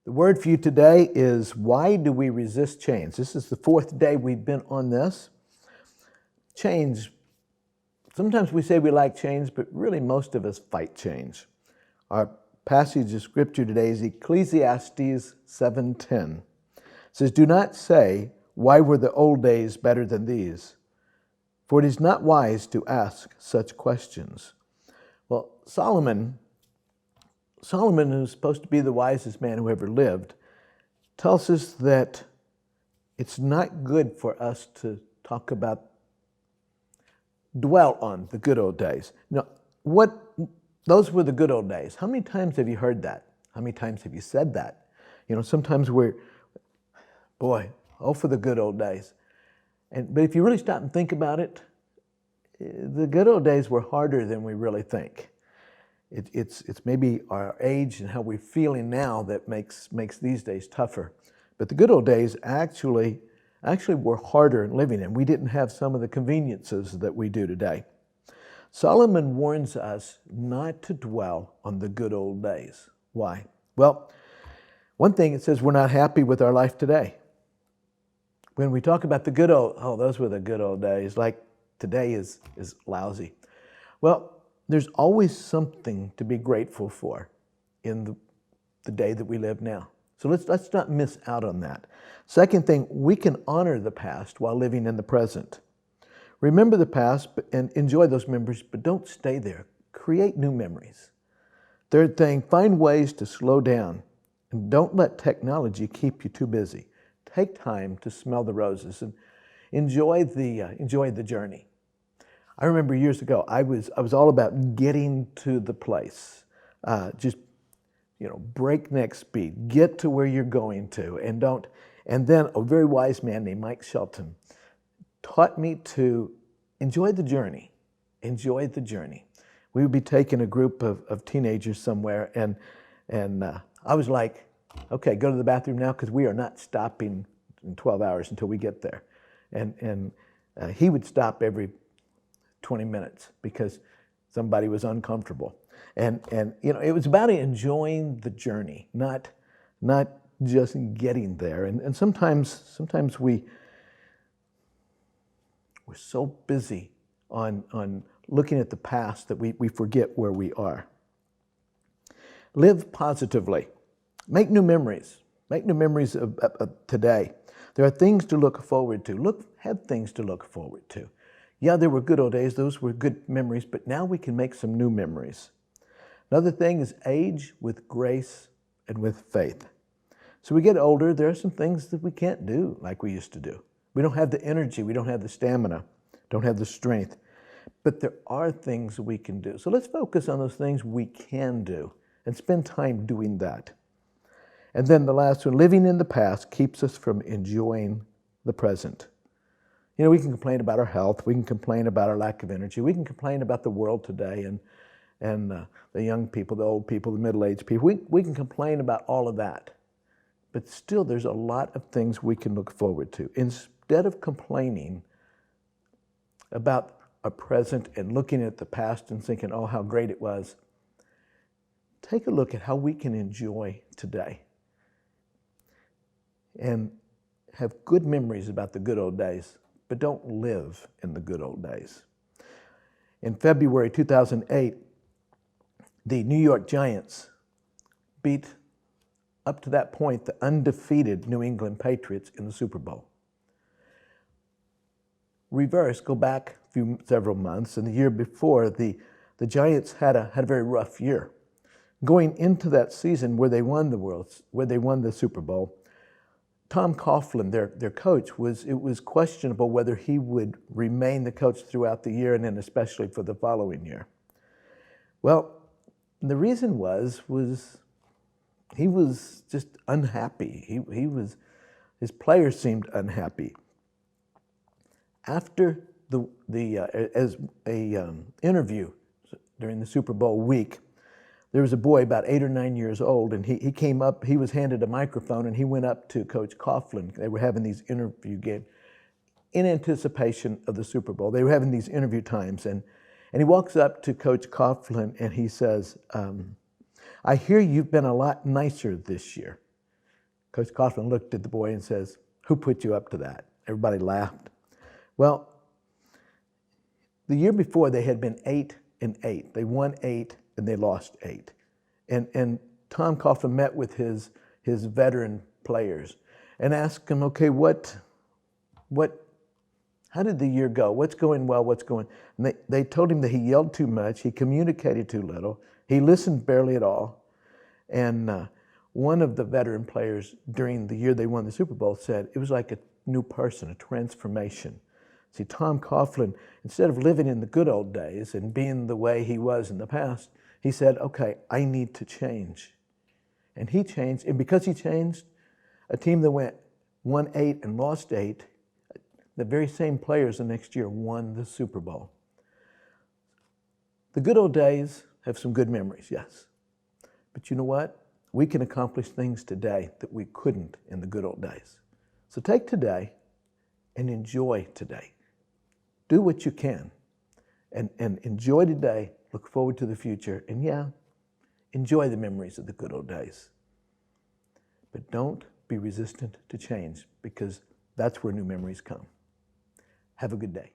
The word for you today is, why do we resist change? This is the fourth day we've been on this. Change. Sometimes we say we like change, but really most of us fight change. Our passage of scripture today is Ecclesiastes 7:10. It says, "Do not say, why were the old days better than these? For it is not wise to ask such questions." Well, Solomon, who's supposed to be the wisest man who ever lived, tells us that it's not good for us to dwell on the good old days. Now, those were the good old days. How many times have you heard that? How many times have you said that? Sometimes for the good old days. But if you really stop and think about it, the good old days were harder than we really think. It's maybe our age and how we're feeling now that makes these days tougher. But the good old days actually were harder in living in. We didn't have some of the conveniences that we do today. Solomon warns us not to dwell on the good old days. Why? Well, one thing, it says we're not happy with our life today. When we talk about those were the good old days, like today is lousy. Well, there's always something to be grateful for in the day that we live now. So let's not miss out on that. Second thing, we can honor the past while living in the present. Remember the past and enjoy those memories, but don't stay there. Create new memories. Third thing, find ways to slow down and don't let technology keep you too busy. Take time to smell the roses and enjoy the journey. I remember years ago, I was all about getting to the place, breakneck speed, get to where you're going to, and then a very wise man named Mike Shelton taught me to enjoy the journey. Enjoy the journey. We would be taking a group of teenagers somewhere, and I was like, okay, go to the bathroom now because we are not stopping in 12 hours until we get there. And he would stop every 20 minutes because somebody was uncomfortable. And it was about enjoying the journey, not just getting there. And sometimes we're so busy on looking at the past that we forget where we are. Live positively. Make new memories. Make new memories of today. There are things to look forward to. Have things to look forward to. Yeah, there were good old days. Those were good memories, but now we can make some new memories. Another thing is age with grace and with faith. So we get older, there are some things that we can't do like we used to do. We don't have the energy, we don't have the stamina, don't have the strength. But there are things we can do. So let's focus on those things we can do and spend time doing that. And then the last one, living in the past keeps us from enjoying the present. We can complain about our health, we can complain about our lack of energy, we can complain about the world today and the young people, the old people, the middle-aged people. We can complain about all of that. But still, there's a lot of things we can look forward to. Instead of complaining about our present and looking at the past and thinking, oh, how great it was, take a look at how we can enjoy today and have good memories about the good old days, but don't live in the good old days. In February 2008, the New York Giants beat, up to that point, the undefeated New England Patriots in the Super Bowl. Reverse, go back several months, and the year before, the Giants had a very rough year. Going into that season where they won the Super Bowl, Tom Coughlin, their coach, it was questionable whether he would remain the coach throughout the year and then especially for the following year. Well, the reason was he was just unhappy. His players seemed unhappy. After interview during the Super Bowl week, there was a boy about 8 or 9 years old, and he came up, he was handed a microphone, and he went up to Coach Coughlin. They were having these interview games in anticipation of the Super Bowl. They were having these interview times, and he walks up to Coach Coughlin, and he says, I hear you've been a lot nicer this year. Coach Coughlin looked at the boy and says, "Who put you up to that?" Everybody laughed. Well, the year before they had been 8-8. They won 8 and they lost 8. And Tom Coughlin met with his veteran players and asked them, okay, how did the year go? What's going well? What's going? And they told him that he yelled too much, he communicated too little, he listened barely at all. And one of the veteran players during the year they won the Super Bowl said it was like a new person, a transformation. See, Tom Coughlin, instead of living in the good old days and being the way he was in the past, he said, okay, I need to change. And he changed, and because he changed, a team that won 8 and lost 8, the very same players the next year won the Super Bowl. The good old days have some good memories, yes. But you know what? We can accomplish things today that we couldn't in the good old days. So take today and enjoy today. Do what you can and enjoy today. Look forward to the future. And yeah, enjoy the memories of the good old days. But don't be resistant to change, because that's where new memories come. Have a good day.